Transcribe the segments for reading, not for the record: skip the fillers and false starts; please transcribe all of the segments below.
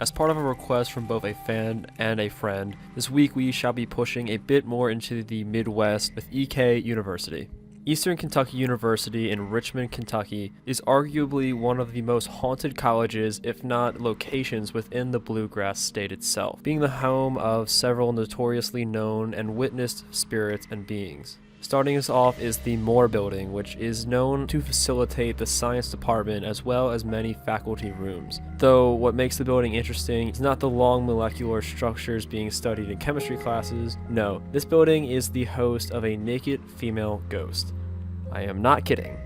As part of a request from both a fan and a friend, this week we shall be pushing a bit more into the Midwest with EK University. Eastern Kentucky University in Richmond, Kentucky is arguably one of the most haunted colleges, if not locations, within the Bluegrass State itself, being the home of several notoriously known and witnessed spirits and beings. Starting us off is the Moore Building, which is known to facilitate the science department as well as many faculty rooms. Though what makes the building interesting is not the long molecular structures being studied in chemistry classes. No, this building is the host of a naked female ghost. I am not kidding.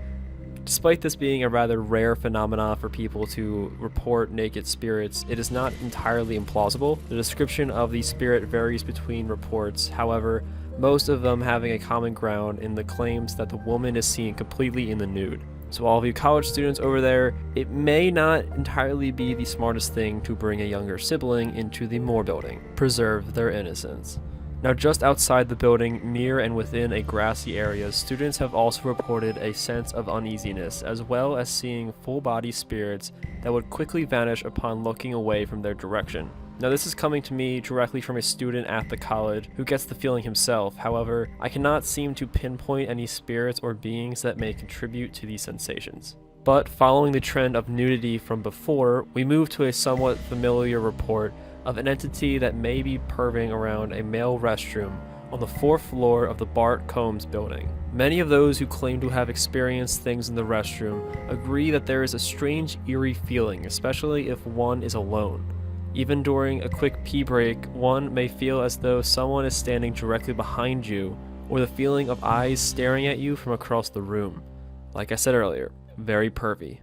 Despite this being a rather rare phenomenon for people to report naked spirits, it is not entirely implausible. The description of the spirit varies between reports, however, most of them having a common ground in the claims that the woman is seen completely in the nude. So all of you college students over there, it may not entirely be the smartest thing to bring a younger sibling into the Moore Building. Preserve their innocence. Now just outside the building, near and within a grassy area, students have also reported a sense of uneasiness, as well as seeing full-body spirits that would quickly vanish upon looking away from their direction. Now this is coming to me directly from a student at the college who gets the feeling himself. However, I cannot seem to pinpoint any spirits or beings that may contribute to these sensations. But following the trend of nudity from before, we move to a somewhat familiar report of an entity that may be perving around a male restroom on the 4th floor of the Bart Combs building. Many of those who claim to have experienced things in the restroom agree that there is a strange eerie feeling, especially if one is alone. Even during a quick pee break, one may feel as though someone is standing directly behind you, or the feeling of eyes staring at you from across the room. Like I said earlier, very pervy.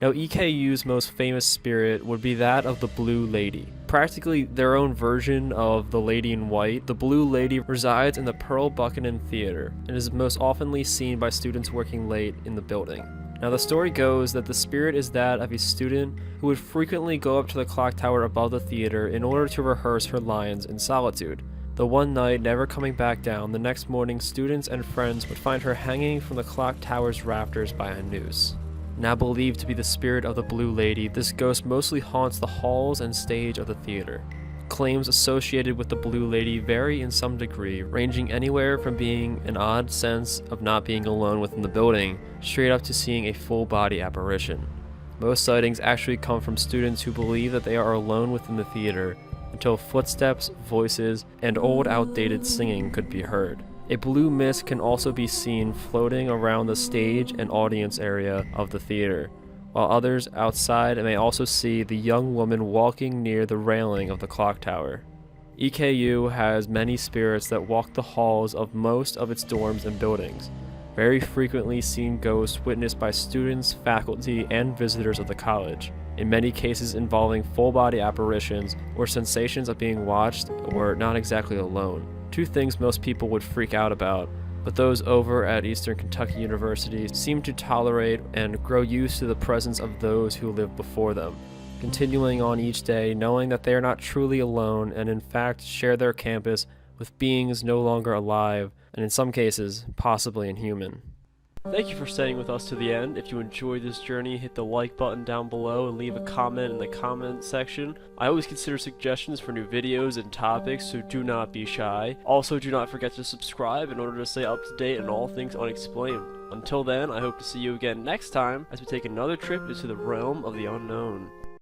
Now EKU's most famous spirit would be that of the Blue Lady. Practically their own version of the Lady in White, the Blue Lady resides in the Pearl Buchanan Theater and is most oftenly seen by students working late in the building. Now the story goes that the spirit is that of a student who would frequently go up to the clock tower above the theater in order to rehearse her lines in solitude. The one night never coming back down, the next morning students and friends would find her hanging from the clock tower's rafters by a noose. Now believed to be the spirit of the Blue Lady, this ghost mostly haunts the halls and stage of the theater. Claims associated with the Blue Lady vary in some degree, ranging anywhere from being an odd sense of not being alone within the building, straight up to seeing a full-body apparition. Most sightings actually come from students who believe that they are alone within the theater, until footsteps, voices, and old outdated singing could be heard. A blue mist can also be seen floating around the stage and audience area of the theater, while others outside may also see the young woman walking near the railing of the clock tower. EKU has many spirits that walk the halls of most of its dorms and buildings, very frequently seen ghosts witnessed by students, faculty, and visitors of the college, in many cases involving full-body apparitions or sensations of being watched or not exactly alone. Two things most people would freak out about, but those over at Eastern Kentucky University seem to tolerate and grow used to the presence of those who lived before them, continuing on each day knowing that they are not truly alone and in fact share their campus with beings no longer alive and in some cases possibly inhuman. Thank you for staying with us to the end. If you enjoyed this journey, hit the like button down below and leave a comment in the comment section. I always consider suggestions for new videos and topics, so do not be shy. Also, do not forget to subscribe in order to stay up to date on all things unexplained. Until then, I hope to see you again next time as we take another trip into the realm of the unknown.